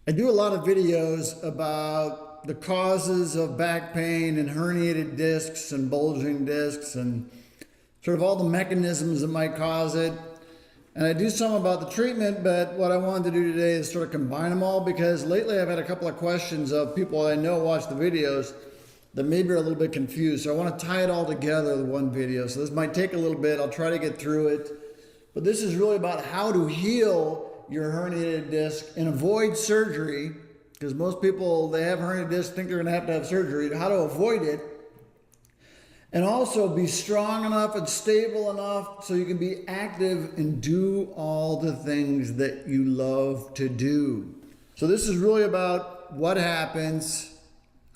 I do a lot of videos about the causes of back pain and herniated discs and bulging discs and sort of all the mechanisms that might cause it. And I do some about the treatment, but what I wanted to do today is sort of combine them all, because lately I've had a couple of questions of people I know watch the videos that maybe are a little bit confused. So I want to tie it all together in one video. So this might take a little bit. I'll try to get through it. But this is really about how to heal your herniated disc and avoid surgery, because most people, they have herniated disc, think they're going to have surgery, how to avoid it, and also be strong enough and stable enough so you can be active and do all the things that you love to do. So this is really about what happens,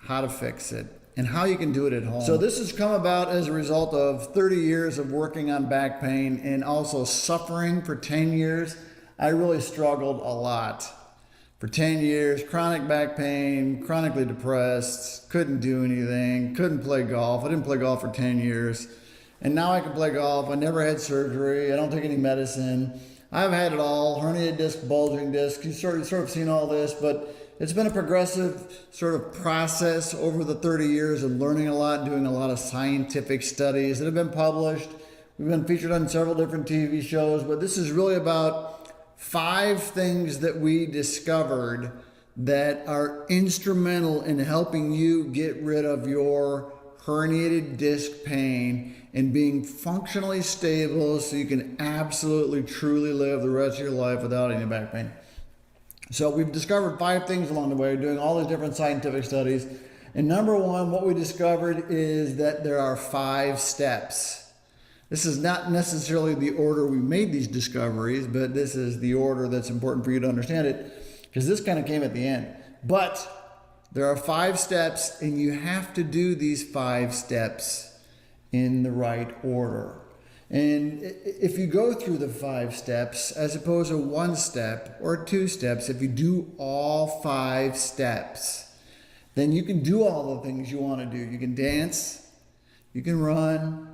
how to fix it, and how you can do it at home. So this has come about as a result of 30 years of working on back pain and also suffering for 10 years. I really struggled a lot. For 10 years, chronic back pain, chronically depressed, couldn't do anything, couldn't play golf. I didn't play golf for 10 years. And now I can play golf. I never had surgery. I don't take any medicine. I've had it all, herniated disc, bulging disc. You've sort of seen all this, but it's been a progressive sort of process over the 30 years of learning a lot, doing a lot of scientific studies that have been published. We've been featured on several different TV shows, but this is really about 5 things that we discovered that are instrumental in helping you get rid of your herniated disc pain and being functionally stable so you can absolutely truly live the rest of your life without any back pain. So we've discovered 5 things along the way, doing all these different scientific studies. And number 1, what we discovered is that there are 5 steps. This is not necessarily the order we made these discoveries, but this is the order that's important for you to understand it, because this kind of came at the end. But there are 5 steps, and you have to do these 5 steps in the right order. And if you go through the 5 steps, as opposed to 1 step or 2 steps, if you do all 5 steps, then you can do all the things you want to do. You can dance, you can run,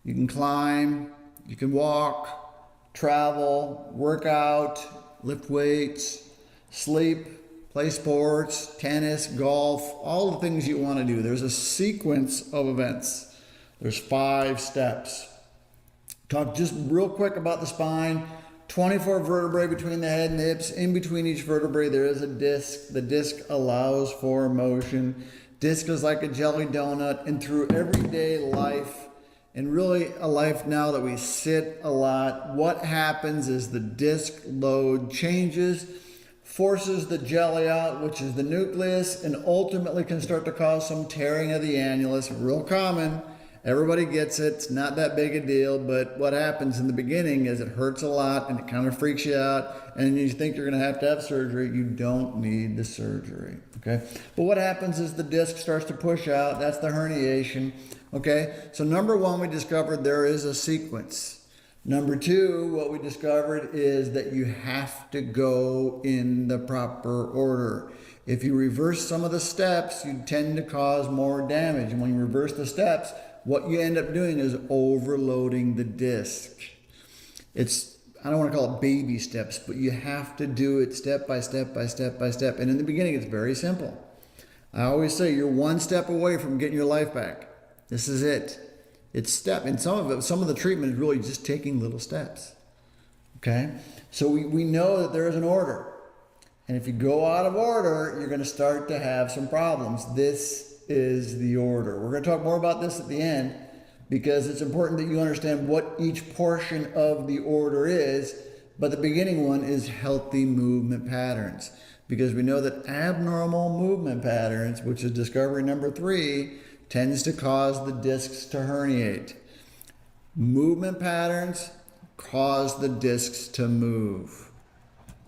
you can climb, you can walk, travel, work out, lift weights, sleep, play sports, tennis, golf, all the things you want to do. There's a sequence of events. There's 5 steps. Talk just real quick about the spine. 24 vertebrae between the head and the hips. In between each vertebrae there is a disc. The disc allows for motion. Disc is like a jelly donut, and through everyday life, and really a life now that we sit a lot, what happens is the disc load changes, forces the jelly out, which is the nucleus, and ultimately can start to cause some tearing of the annulus. Real common. Everybody gets it. It's not that big a deal, but what happens in the beginning is it hurts a lot and it kind of freaks you out, and you think you're going to have surgery. You don't need the surgery, okay? But what happens is the disc starts to push out. That's the herniation, okay? So number 1, we discovered there is a sequence. Number 2, what we discovered is that you have to go in the proper order. If you reverse some of the steps, you tend to cause more damage. And when you reverse the steps, what you end up doing is overloading the disc. I don't want to call it baby steps, but you have to do it step by step by step by step. And in the beginning, it's very simple. I always say you're 1 step away from getting your life back. This is it. It's step. And some of the treatment is really just taking little steps. Okay? So we know that there is an order. And if you go out of order, you're going to start to have some problems. This is the order. We're going to talk more about this at the end, because it's important that you understand what each portion of the order is. But the beginning one is healthy movement patterns, because we know that abnormal movement patterns, which is discovery number 3, tends to cause the discs to herniate. Movement patterns cause the discs to move.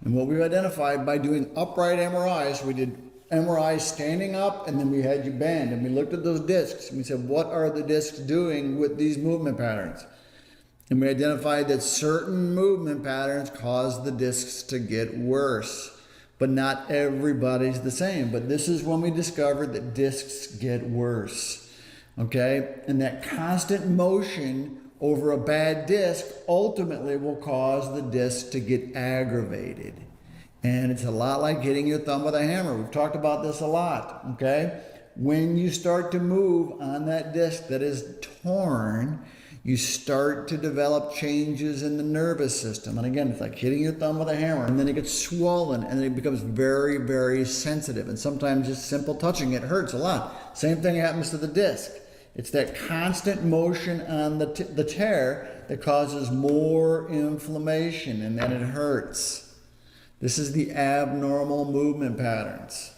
And what we've identified by doing upright MRIs, we did MRI standing up, and then we had you bend, and we looked at those discs, and we said, what are the discs doing with these movement patterns? And we identified that certain movement patterns cause the discs to get worse, but not everybody's the same. But this is when we discovered that discs get worse, okay? And that constant motion over a bad disc ultimately will cause the disc to get aggravated. And it's a lot like hitting your thumb with a hammer. We've talked about this a lot, okay? When you start to move on that disc that is torn, you start to develop changes in the nervous system. And again, it's like hitting your thumb with a hammer, and then it gets swollen, and then it becomes very, very sensitive. And sometimes just simple touching it hurts a lot. Same thing happens to the disc. It's that constant motion on the tear that causes more inflammation, and then it hurts. This is the abnormal movement patterns.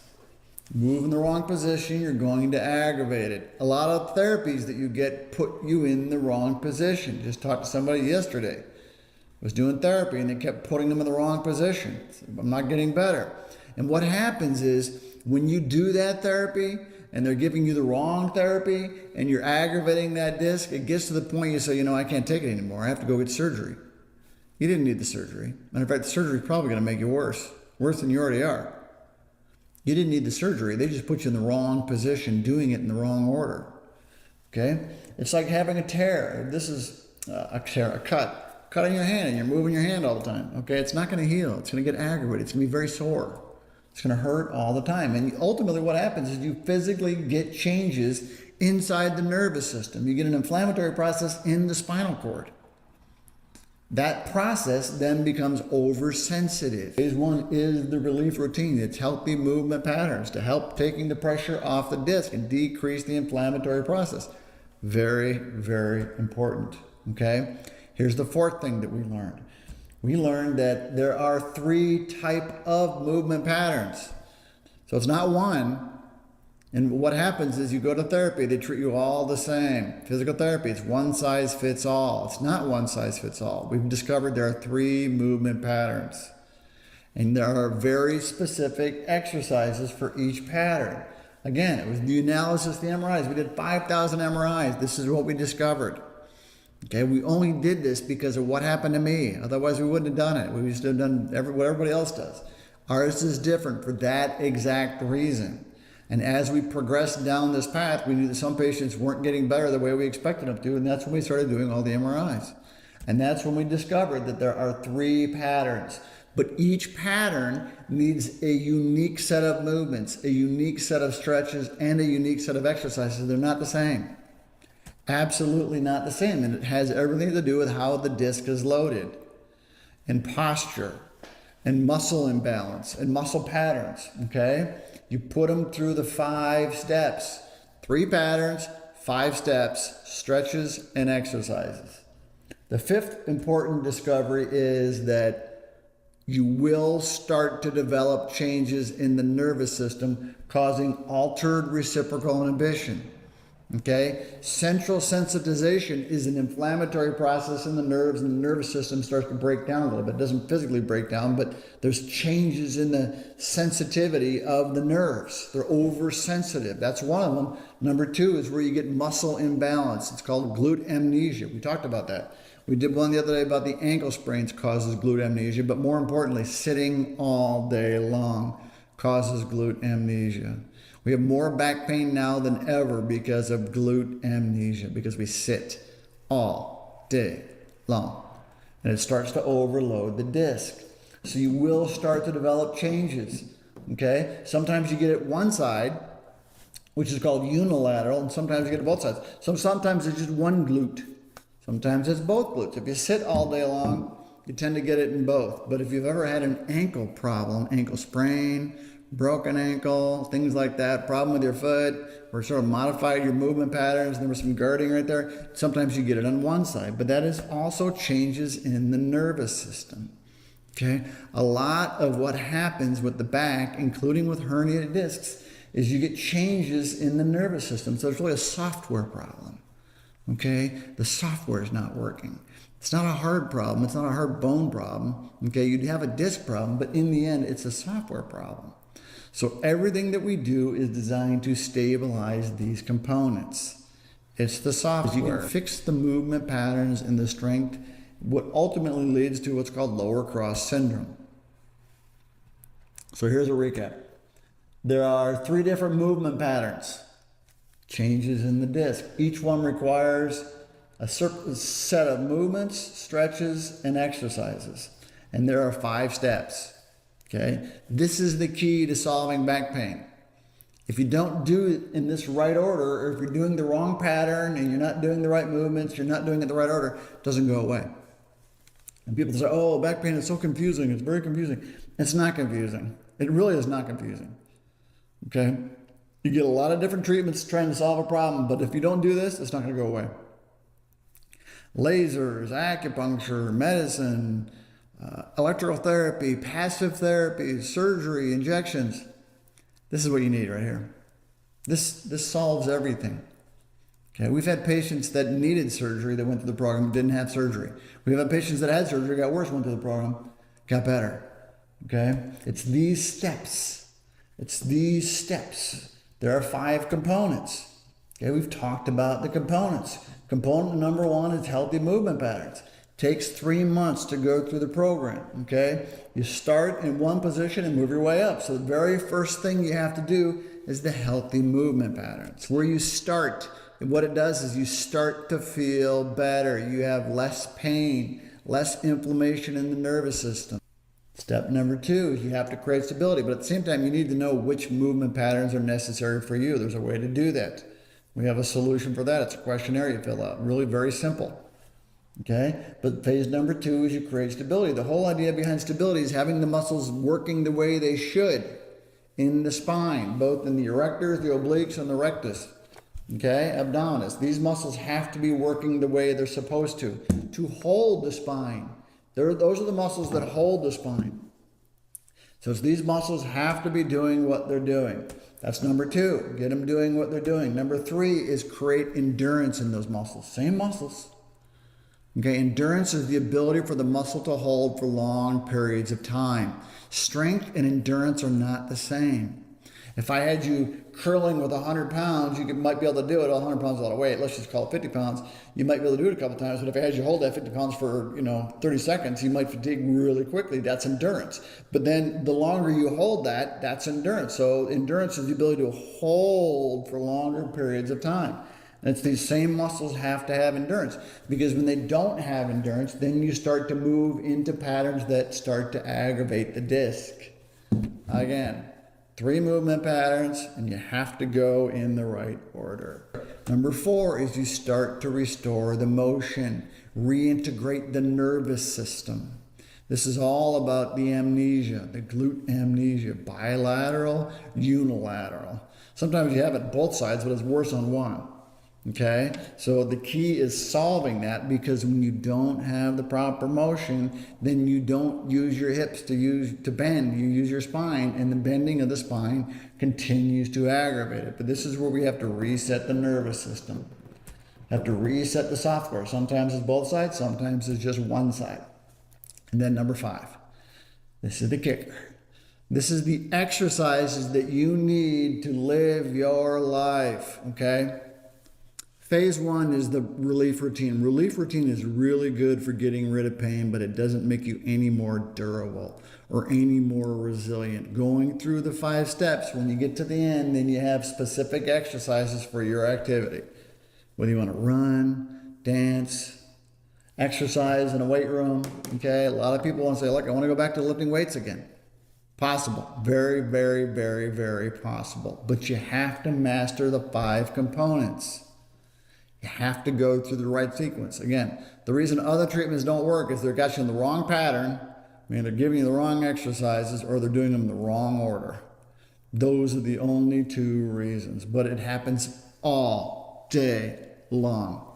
Move in the wrong position, you're going to aggravate it. A lot of therapies that you get put you in the wrong position. Just talked to somebody yesterday, was doing therapy, and they kept putting them in the wrong position. I'm not getting better. And what happens is when you do that therapy and they're giving you the wrong therapy and you're aggravating that disc, it gets to the point you say, you know, I can't take it anymore. I have to go get surgery. You didn't need the surgery. Matter of fact, the surgery is probably going to make you worse than you already are. You didn't need the surgery. They just put you in the wrong position, doing it in the wrong order. Okay? It's like having a tear. This is a tear, a cut. Cut on your hand, and you're moving your hand all the time. Okay? It's not going to heal. It's going to get aggravated. It's going to be very sore. It's going to hurt all the time. And ultimately what happens is you physically get changes inside the nervous system. You get an inflammatory process in the spinal cord. That process then becomes oversensitive. Phase one is the relief routine. It's healthy movement patterns to help taking the pressure off the disc and decrease the inflammatory process. Very, very important, okay? Here's the fourth thing that we learned. We learned that there are 3 types of movement patterns. So it's not one. And what happens is you go to therapy, they treat you all the same. Physical therapy, it's one size fits all. It's not one size fits all. We've discovered there are 3 movement patterns. And there are very specific exercises for each pattern. Again, it was the analysis, the MRIs. We did 5,000 MRIs. This is what we discovered. Okay, we only did this because of what happened to me. Otherwise, we wouldn't have done it. We would have done what everybody else does. Ours is different for that exact reason. And as we progressed down this path, we knew that some patients weren't getting better the way we expected them to, and that's when we started doing all the MRIs. And that's when we discovered that there are 3 patterns. But each pattern needs a unique set of movements, a unique set of stretches, and a unique set of exercises. They're not the same. Absolutely not the same. And it has everything to do with how the disc is loaded, and posture, and muscle imbalance, and muscle patterns, okay? You put them through the 5 steps. 3 patterns, 5 steps, stretches, and exercises. The 5th important discovery is that you will start to develop changes in the nervous system causing altered reciprocal inhibition. Okay? Central sensitization is an inflammatory process in the nerves, and the nervous system starts to break down a little bit. It doesn't physically break down, but there's changes in the sensitivity of the nerves. They're oversensitive. That's one of them. Number 2 is where you get muscle imbalance. It's called glute amnesia. We talked about that. We did one the other day about the ankle sprains causes glute amnesia, but more importantly, sitting all day long causes glute amnesia. We have more back pain now than ever because of glute amnesia, because we sit all day long. And it starts to overload the disc. So you will start to develop changes, okay? Sometimes you get it one side, which is called unilateral, and sometimes you get it both sides. So sometimes it's just one glute. Sometimes it's both glutes. If you sit all day long, you tend to get it in both. But if you've ever had an ankle problem, ankle sprain, broken ankle, things like that, problem with your foot, or sort of modified your movement patterns, there was some guarding right there, sometimes you get it on one side. But that is also changes in the nervous system. Okay? A lot of what happens with the back, including with herniated discs, is you get changes in the nervous system. So it's really a software problem. Okay? The software is not working. It's not a hard problem. It's not a hard bone problem. Okay? You'd have a disc problem, but in the end, it's a software problem. So everything that we do is designed to stabilize these components. It's the software. You can fix the movement patterns and the strength, what ultimately leads to what's called lower cross syndrome. So here's a recap. There are 3 different movement patterns. Changes in the disc. Each one requires a certain set of movements, stretches, and exercises. And there are 5 steps. Okay, this is the key to solving back pain. If you don't do it in this right order, or if you're doing the wrong pattern and you're not doing the right movements, you're not doing it the right order, it doesn't go away. And people say, oh, back pain is so confusing. It's very confusing. It's not confusing. It really is not confusing. Okay? You get a lot of different treatments trying to solve a problem, but if you don't do this, it's not going to go away. Lasers, acupuncture, medicine, electrotherapy, passive therapy, surgery, injections. This is what you need right here. This solves everything. Okay, we've had patients that needed surgery that went through the program, didn't have surgery. We've had patients that had surgery, got worse, went through the program, got better. Okay, it's these steps. It's these steps. There are 5 components. Okay, we've talked about the components. Component number 1 is healthy movement patterns. Takes 3 months to go through the program, okay? You start in one position and move your way up. So the very first thing you have to do is the healthy movement patterns. Where you start, and what it does is you start to feel better. You have less pain, less inflammation in the nervous system. Step number 2 is you have to create stability, but at the same time, you need to know which movement patterns are necessary for you. There's a way to do that. We have a solution for that. It's a questionnaire you fill out. Really very simple. Okay, but phase number 2 is you create stability. The whole idea behind stability is having the muscles working the way they should in the spine, both in the erectors, the obliques, and the rectus. Okay, abdominis. These muscles have to be working the way they're supposed to hold the spine. Those are the muscles that hold the spine. So these muscles have to be doing what they're doing. That's number 2. Get them doing what they're doing. Number 3 is create endurance in those muscles. Same muscles. Okay, endurance is the ability for the muscle to hold for long periods of time. Strength and endurance are not the same. If I had you curling with 100 pounds, you might be able to do it. 100 pounds is a lot of weight. Let's just call it 50 pounds. You might be able to do it a couple times, but if I had you hold that 50 pounds for 30 seconds, you might fatigue really quickly. That's endurance. But then the longer you hold that, that's endurance. So endurance is the ability to hold for longer periods of time. And it's these same muscles have to have endurance, because when they don't have endurance, then you start to move into patterns that start to aggravate the disc. Again, 3 movement patterns, and you have to go in the right order. Number 4 is you start to restore the motion, reintegrate the nervous system. This is all about the amnesia, the glute amnesia, bilateral, unilateral. Sometimes you have it both sides, but it's worse on one. Okay, so the key is solving that, because when you don't have the proper motion, then you don't use your hips to bend. You use your spine, and the bending of the spine continues to aggravate it. But this is where we have to reset the nervous system. Have to reset the software. Sometimes it's both sides, sometimes it's just one side. And then number 5, this is the kicker. This is the exercises that you need to live your life, okay? Phase 1 is the relief routine. Relief routine is really good for getting rid of pain, but it doesn't make you any more durable or any more resilient. Going through the 5 steps, when you get to the end, then you have specific exercises for your activity. Whether you want to run, dance, exercise in a weight room, okay? A lot of people want to say, look, I want to go back to lifting weights again. Possible. Very, very, very, very possible. But you have to master the 5 components. You have to go through the right sequence. Again, the reason other treatments don't work is they've got you in the wrong pattern, they're giving you the wrong exercises, or they're doing them in the wrong order. Those are the only 2 reasons. But it happens all day long.